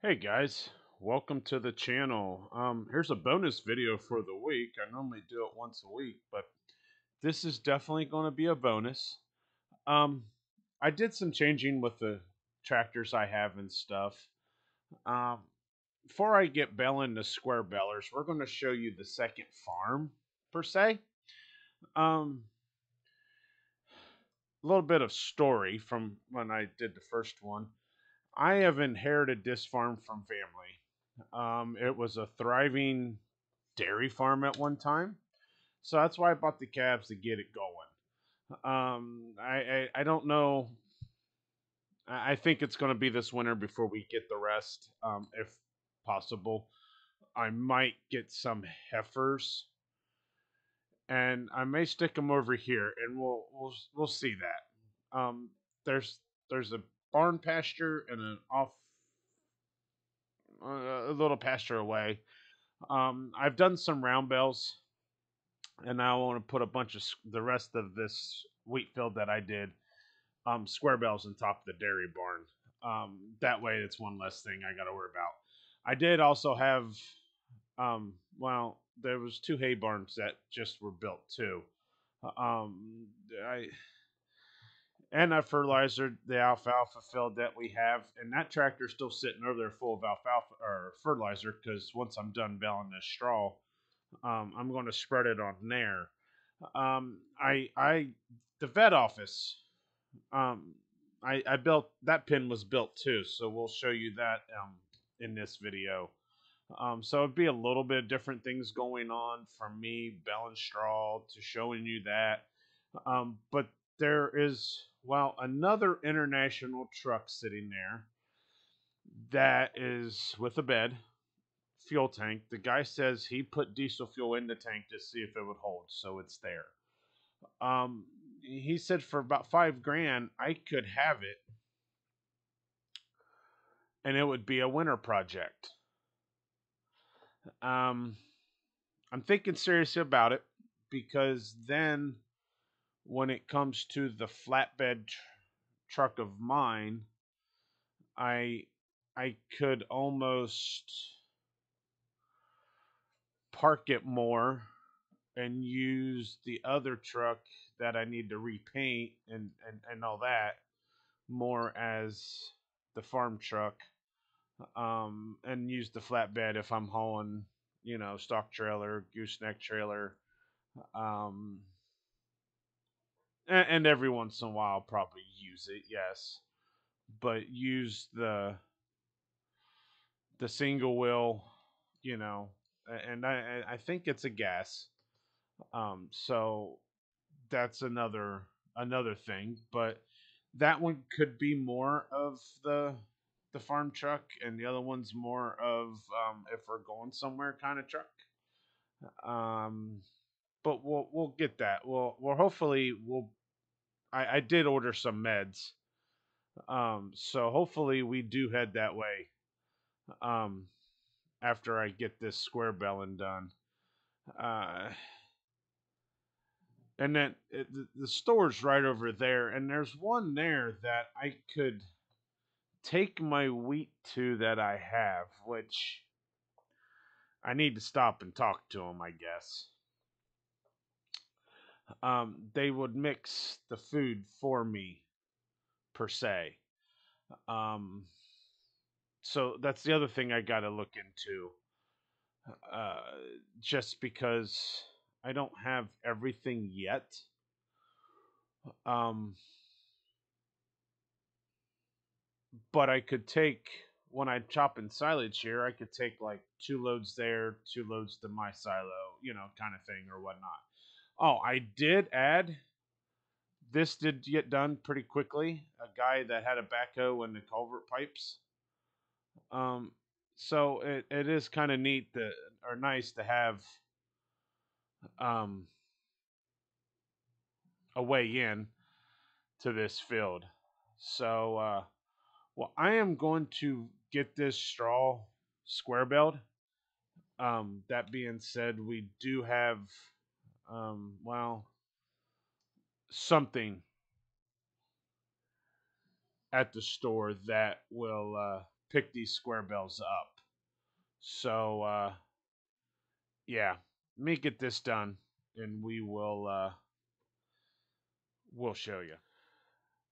Hey guys, welcome to the channel. Here's a bonus video for the week. I normally do it once a week, but this is definitely going to be a bonus. Um, I did some changing with the tractors I have and stuff. Um, Before I get belling the square bellers, we're going to show you the second farm per se. Um, a little bit of story from when I did the first one. I have inherited this farm from family. It was a thriving dairy farm at one time, so that's why I bought the calves to get it going. I don't know. I think it's going to be this winter before we get the rest, if possible. I might get some heifers, and I may stick them over here, and we'll see that. There's a barn pasture and an off a little pasture away. I've done some round bales, and now I want to put a bunch of the rest of this wheat field that I did square bales on top of the dairy barn. That way, it's one less thing I got to worry about. I did also have well, there was two hay barns that just were built too. Um, I and I fertilized the alfalfa field that we have, and that tractor's still sitting over there full of alfalfa or fertilizer because once I'm done baling this straw, I'm going to spread it on there. The vet office. Um, I built that pin was built too, so we'll show you that in this video. So it'd be a little bit of different things going on from me baling straw to showing you that. But there is another international truck sitting there that is with a bed fuel tank. The guy says he put diesel fuel in the tank to see if it would hold, so it's there. Um, he said for about $5,000 I could have it, and it would be a winter project. Um, I'm thinking seriously about it because then when it comes to the flatbed truck of mine, I I could almost park it more and use the other truck that I need to repaint and all that more as the farm truck, and use the flatbed if I'm hauling, stock trailer, gooseneck trailer, um, and every once in a while I'll probably use it, yes, but use the single wheel, you know, and I think it's a gas, so that's another thing, but that one could be more of the farm truck, and the other one's more of if we're going somewhere kind of truck. Um, but we'll get that. We'll hopefully we'll. I did order some meds, so hopefully we do head that way. Um, After I get this square belling done. Uh, and then the store's right over there, and there's one there that I could take my wheat to that I have, which I need to stop and talk to them, I guess. They would mix the food for me, per se. Um, so that's the other thing I got to look into. Uh, just because I don't have everything yet. Um, but I could take when I chop in silage here, I could take like 2 loads there, 2 loads to my silo, kind of thing or whatnot. Oh, I did add. This did get done pretty quickly. A guy that had a backhoe and the culvert pipes. Um, so it is kind of neat or nice to have um, a way in to this field. So, I am going to get this straw square beled. That being said, we do have, something at the store that will pick these square bells up. So yeah, let me get this done, and we'll show you.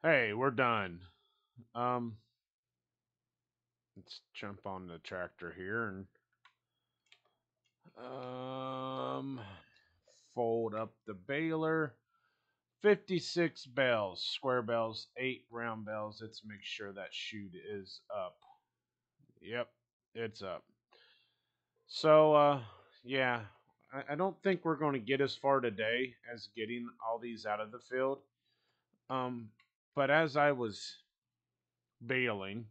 Hey, we're done. Um, let's jump on the tractor here and um fold up the baler. 56 bells, square bells, 8 round bells. Let's make sure that chute is up. Yep, it's up. So, yeah, I don't think we're going to get as far today as getting all these out of the field. Um, but as I was baling,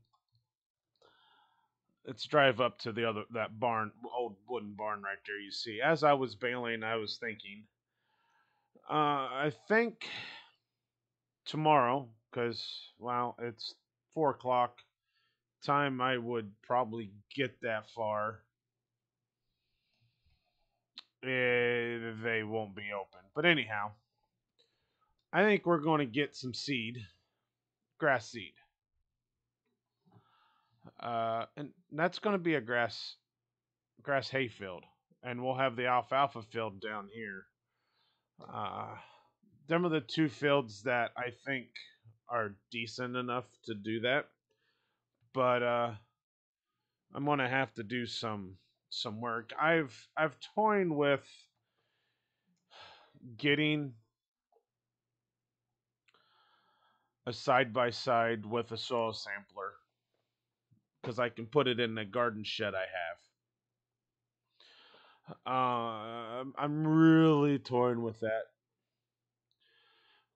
let's drive up to the other that barn, old wooden barn right there. You see, as I was baling, I was thinking, I think tomorrow, because well, it's 4 o'clock. Time I would probably get that far, they won't be open. But anyhow, I think we're going to get some seed, grass seed, and that's going to be a grass hay field, and we'll have the alfalfa field down here. Uh, them are the two fields that I think are decent enough to do that, but I'm gonna have to do some work. I've toying with getting a side by side with a soil sampler because I can put it in the garden shed I have. I'm really toying with that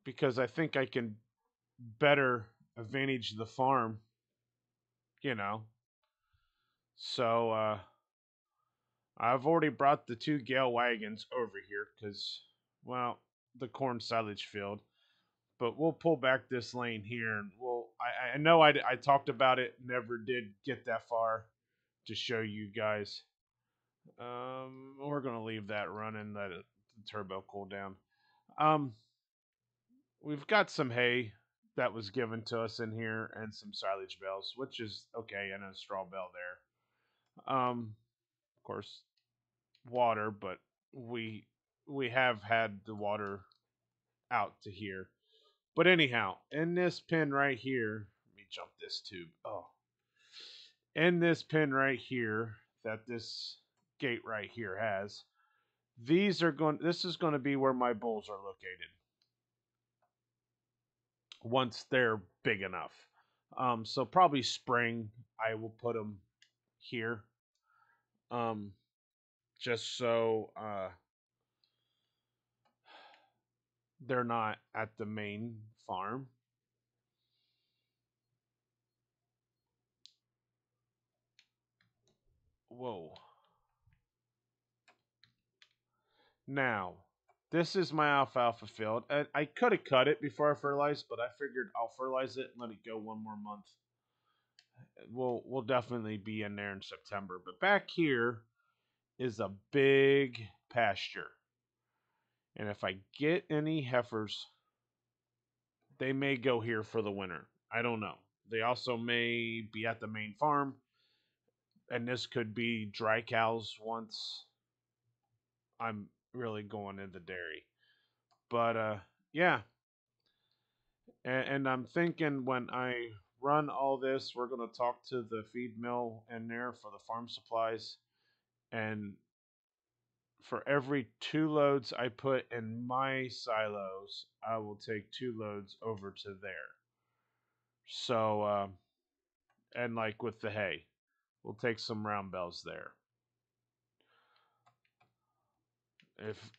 because I think I can better advantage the farm, you know. So I've already brought the two Gale wagons over here because, well, the corn silage field. But we'll pull back this lane here, and I know I talked about it, never did get that far to show you guys. We're gonna leave that running, let the turbo cool down. Um, we've got some hay that was given to us in here, and some silage bales, which is okay, and a straw bale there. Of course, water, but we we have had the water out to here. But anyhow, in this pin right here, let me jump this tube. Oh, in this pin right here that this gate right here has, these are going. This is going to be where my bulls are located once they're big enough. So probably spring I will put them here. Um, just so they're not at the main farm. Whoa. Now, this is my alfalfa field. I could have cut it before I fertilized, but I figured I'll fertilize it and let it go one more month. We'll definitely be in there in September. But back here is a big pasture. And if I get any heifers, they may go here for the winter. I don't know. They also may be at the main farm, and this could be dry cows once I'm really going into dairy. But yeah, and I'm thinking when I run all this, we're going to talk to the feed mill in there for the farm supplies. And for every 2 loads I put in my silos, I will take 2 loads over to there. So, and like with the hay, we'll take some round bells there.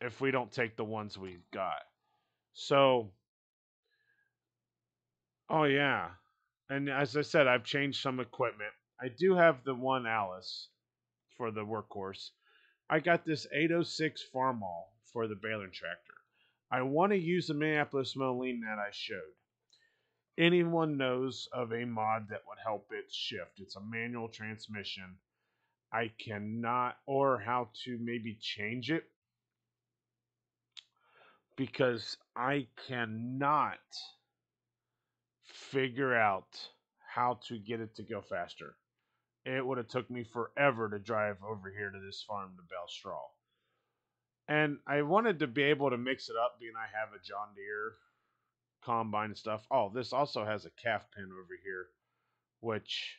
If we don't take the ones we got. So, oh yeah. And as I said, I've changed some equipment. I do have the one Alice for the workhorse. I got this 806 Farmall for the baler tractor. I want to use the Minneapolis Moline that I showed. Anyone knows of a mod that would help it shift? It's a manual transmission. I cannot, or how to maybe change it because I cannot figure out how to get it to go faster. it would have took me forever to drive over here to this farm to bale straw. And I wanted to be able to mix it up, being I have a John Deere combine and stuff. Oh, this also has a calf pin over here, which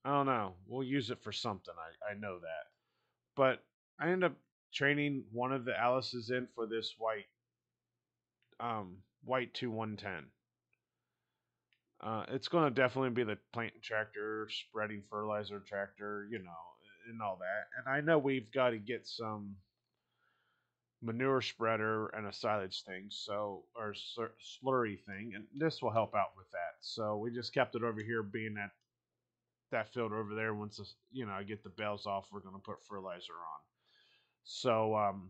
I don't know. We'll use it for something. I know that. But I ended up training one of the Alice's in for this white 2110. It's going to definitely be the planting tractor, spreading fertilizer tractor, and all that. And I know we've got to get some manure spreader and a silage thing, so or slurry thing, and this will help out with that. So we just kept it over here, being that field over there. Once I get the bales off, we're going to put fertilizer on. So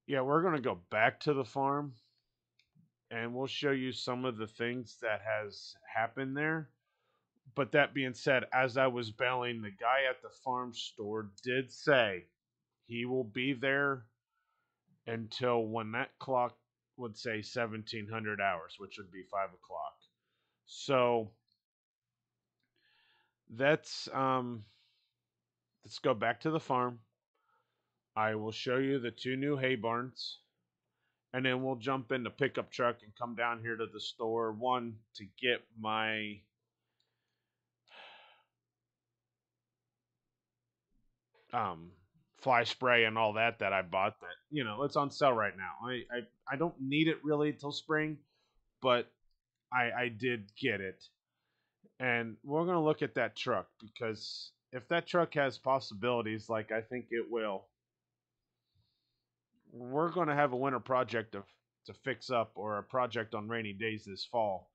yeah, we're going to go back to the farm and we'll show you some of the things that has happened there. But that being said, as I was baling, the guy at the farm store did say he will be there until when that clock would say 1700 hours, which would be 5 o'clock. So that's let's go back to the farm. I will show you the two new hay barns, and then we'll jump in the pickup truck and come down here to the store. One, to get my um, fly spray and all that I bought. That it's on sale right now. I don't need it really until spring, but I did get it, and we're gonna look at that truck because if that truck has possibilities, like I think it will, we're gonna have a winter project to fix up, or a project on rainy days this fall,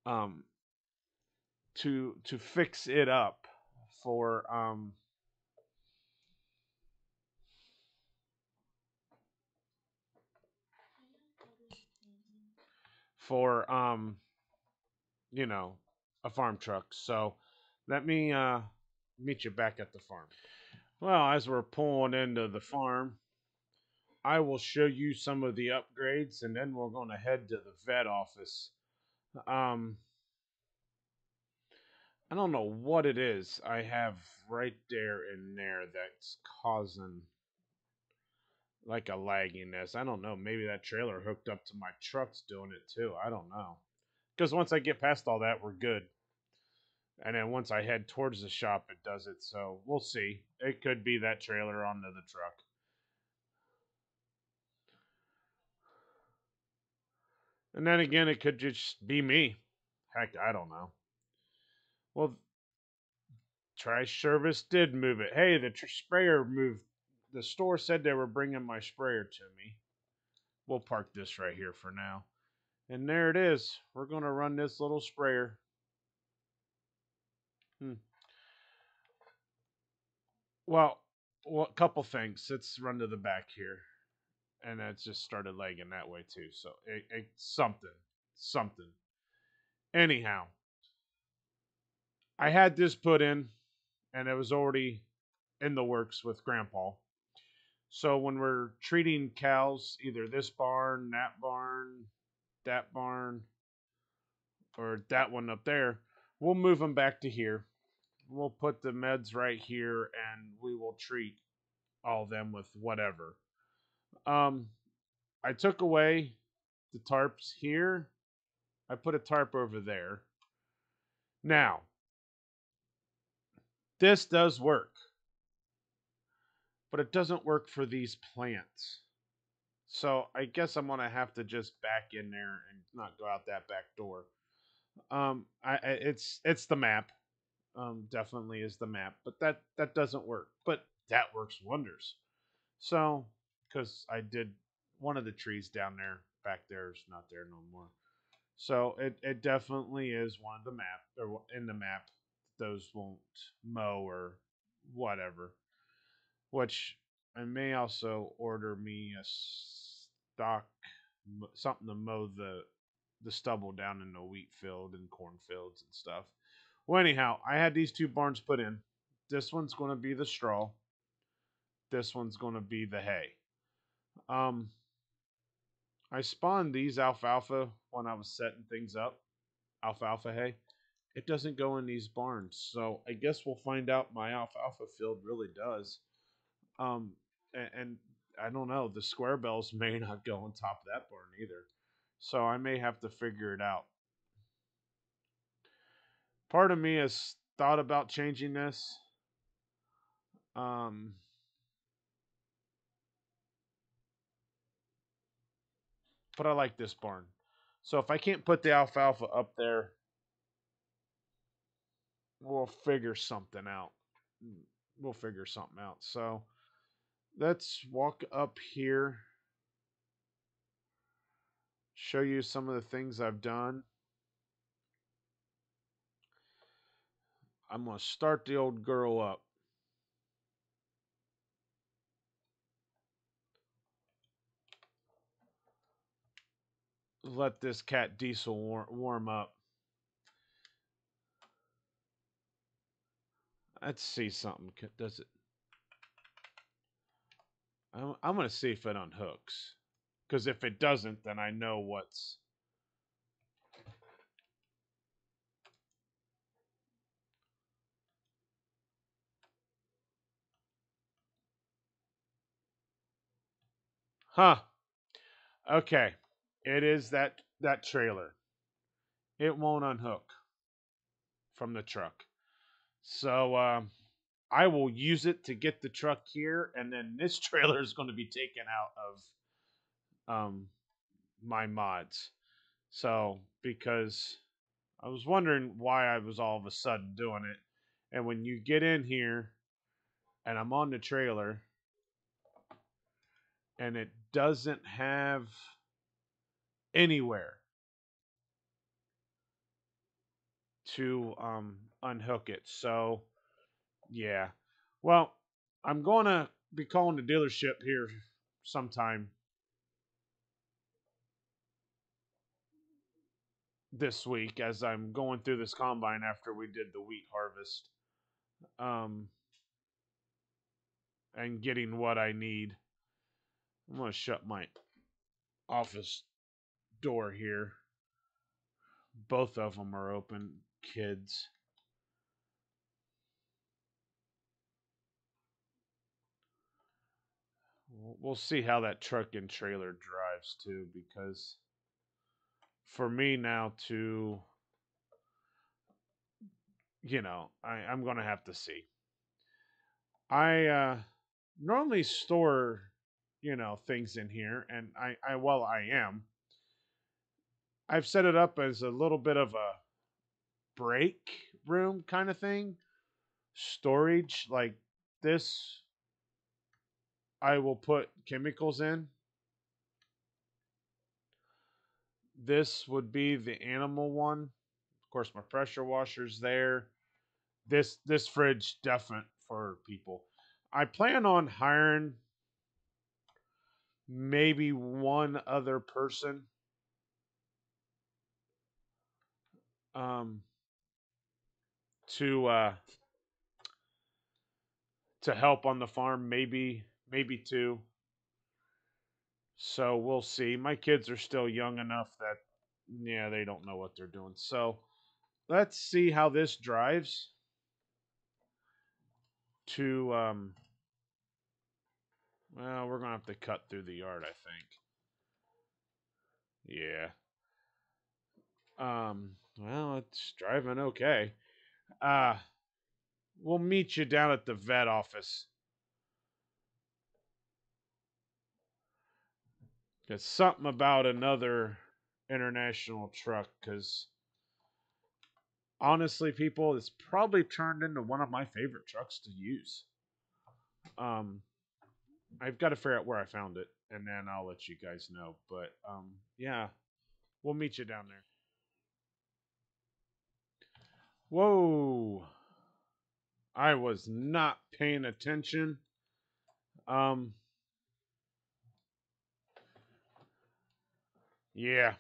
um, to fix it up for for you know, a farm truck. So let me meet you back at the farm. Well, as we're pulling into the farm, I will show you some of the upgrades, and then we're going to head to the vet office. Um, I don't know what it is I have right there in there that's causing like a lagginess. I don't know. Maybe that trailer hooked up to my truck's doing it too. I don't know. Because once I get past all that, we're good. And then once I head towards the shop, it does it. So we'll see. It could be that trailer onto the truck. And then again, it could just be me. Heck, I don't know. Well, trash service did move it. Hey, the sprayer moved. The store said they were bringing my sprayer to me. We'll park this right here for now. And there it is. We're going to run this little sprayer. Hmm. Well, a couple things. Let's run to the back here. And it just started lagging that way too. So something. Anyhow, I had this put in, and it was already in the works with Grandpa. So when we're treating cows, either this barn, that barn, or that one up there, we'll move them back to here. We'll put the meds right here, and we will treat all of them with whatever. Um, I took away the tarps here. I put a tarp over there. Now, this does work, but it doesn't work for these plants. So I guess I'm gonna have to just back in there and not go out that back door. It's the map. Definitely is the map, but that doesn't work. But that works wonders. So, because I did one of the trees down there, back there is not there no more. So it definitely is one of the map, or in the map. Those won't mow or whatever. Which I may also order me a stock, something to mow the stubble down in the wheat field and cornfields and stuff. Well, anyhow, I had these two barns put in. This one's going to be the straw. This one's going to be the hay. Um, I spawned these alfalfa when I was setting things up, alfalfa hay, It doesn't go in these barns. So I guess we'll find out my alfalfa field really does. Um, and I don't know. The square bells may not go on top of that barn either. So I may have to figure it out. Part of me has thought about changing this. Um, but I like this barn. So if I can't put the alfalfa up there, we'll figure something out. We'll figure something out. So let's walk up here, show you some of the things I've done. I'm going to start the old girl up. Let this cat diesel warm up. Let's see something. Does it? I'm going to see if it unhooks. Because if it doesn't, then I know what's. Huh. Okay. It is that trailer. It won't unhook from the truck. So I will use it to get the truck here, and then this trailer is going to be taken out of my mods. So because I was wondering why I was all of a sudden doing it, and when you get in here, and I'm on the trailer, and it doesn't have anywhere to unhook it. So yeah, well, I'm going to be calling the dealership here sometime this week as I'm going through this combine after we did the wheat harvest, um, and getting what I need. I'm going to shut my office door here. Both of them are open, kids. We'll see how that truck and trailer drives too, because for me now to, I'm going to have to see. I normally store, things in here, and I am. I've set it up as a little bit of a break room kind of thing, storage like this. I will put chemicals in. This would be the animal one. Of course, my pressure washer's there. This fridge definite for people. I plan on hiring maybe one other person um, to help on the farm. Maybe two. So we'll see. My kids are still young enough that yeah, they don't know what they're doing. So let's see how this drives to well, we're gonna have to cut through the yard, I think. Yeah. Well, it's driving okay. Uh we'll meet you down at the vet office. It's something about another international truck, because honestly, people, it's probably turned into one of my favorite trucks to use. Um, I've got to figure out where I found it, and then I'll let you guys know. But yeah, we'll meet you down there. Whoa, I was not paying attention. Um, yeah,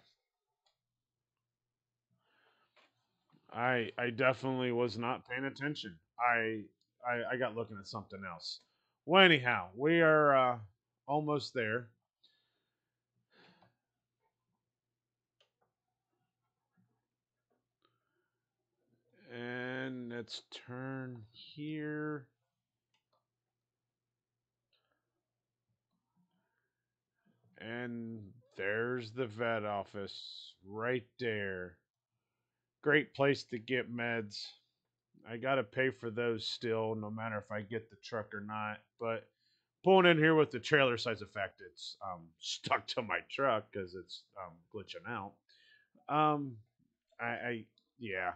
I definitely was not paying attention. I got looking at something else. Well, anyhow, we are almost there. let's turn here. And there's the vet office right there. Great place to get meds. I gotta pay for those still, no matter if I get the truck or not. But pulling in here with the trailer size effect, it's stuck to my truck because it's glitching out. Um, I yeah.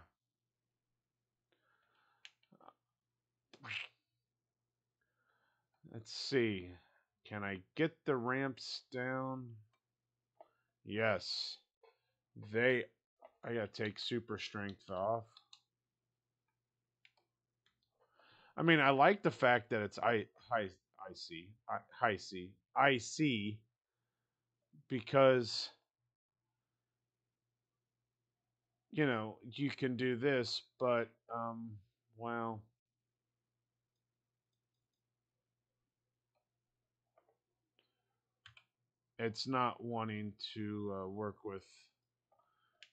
Let's see. Can I get the ramps down? Yes. They. I gotta take super strength off. I mean, I like the fact that it's I see because you can do this, but well, it's not wanting to work with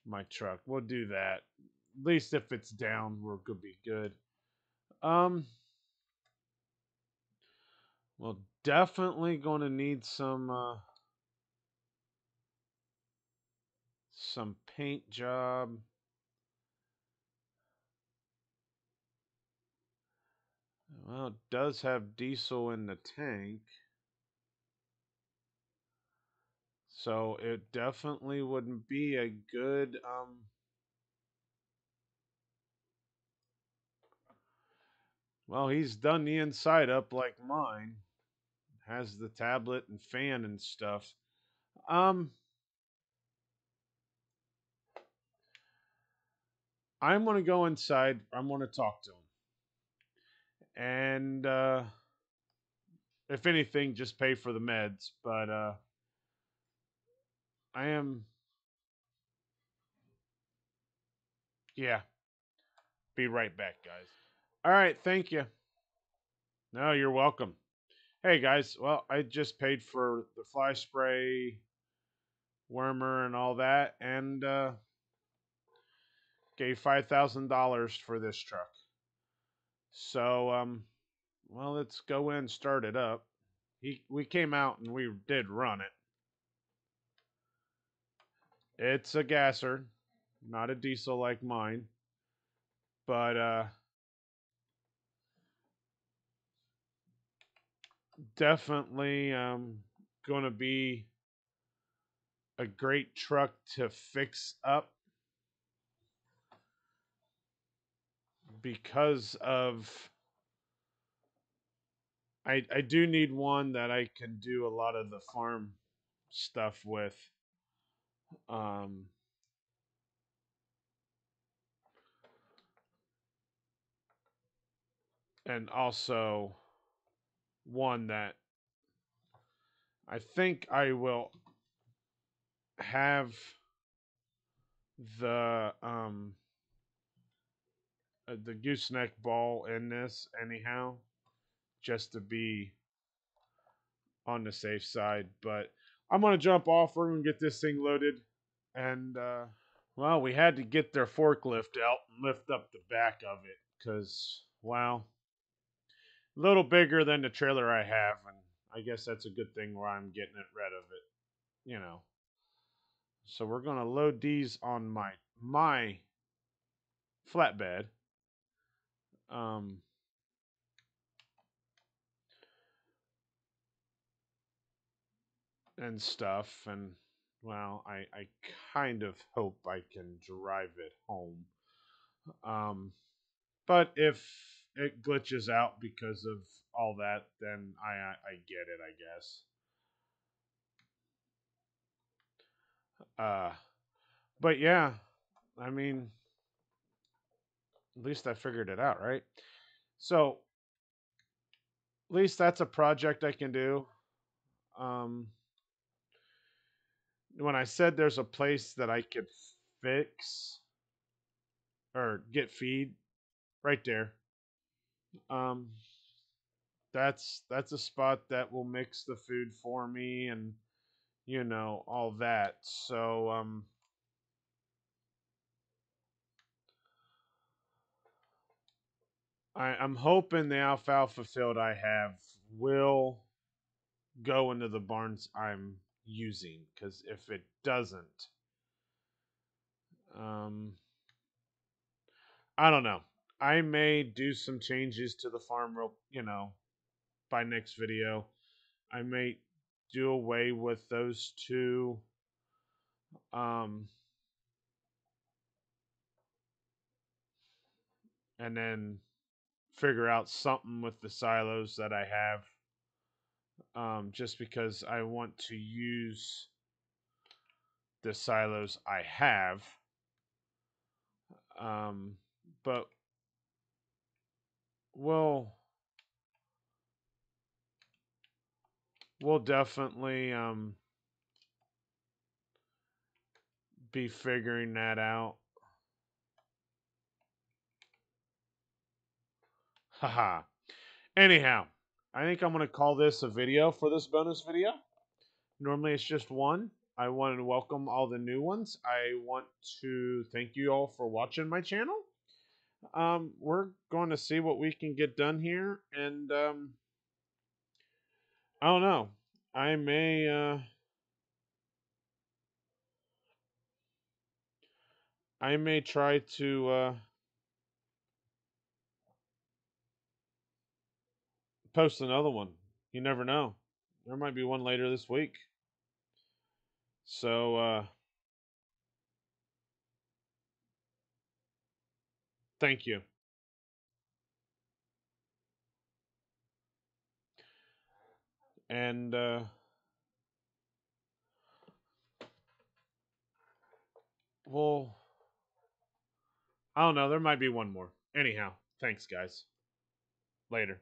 my truck. We'll do that. At least if it's down, we're gonna be good. Um, well, definitely going to need some paint job. Well, it does have diesel in the tank. So it definitely wouldn't be a good well, he's done the inside up like mine. Has the tablet and fan and stuff. Um I'm going to go inside. I'm going to talk to him. And if anything just pay for the meds, but I am yeah, be right back, guys. All right, thank you. No, you're welcome. Hey guys, well, I just paid for the fly spray, wormer, and all that, and gave $5,000 for this truck. So, well, let's go in and start it up. We came out and we did run it. It's a gasser, not a diesel like mine, but definitely gonna be a great truck to fix up because of I do need one that I can do a lot of the farm stuff with. Um, and also one that I think I will have the gooseneck ball in this anyhow, just to be on the safe side. But I'm gonna jump off. We're gonna get this thing loaded, and well, we had to get their forklift out and lift up the back of it because well, a little bigger than the trailer I have, and I guess that's a good thing where I'm getting it rid of it, you know. So we're gonna load these on my flatbed. Um, and stuff, and well, I kind of hope I can drive it home. Um, but if it glitches out because of all that, then I get it, I guess. Uh, but yeah, I mean, at least I figured it out, right? So at least that's a project I can do. Um, when I said there's a place that I could fix or get feed right there. Um, that's a spot that will mix the food for me and all that. So I'm hoping the alfalfa field I have will go into the barns I'm using, because if it doesn't, um, I don't know. I may do some changes to the farm, by next video. I may do away with those two, um, and then figure out something with the silos that I have, just because I want to use the silos I have. Um, but we'll we'll definitely be figuring that out. Haha. Anyhow, I think I'm gonna call this a video for this bonus video. Normally it's just one. I want to welcome all the new ones. I want to thank you all for watching my channel. We're going to see what we can get done here, and I don't know. I may try to post another one. You never know. There might be one later this week. So thank you. And well, I don't know. There might be one more. Anyhow, thanks, guys. Later.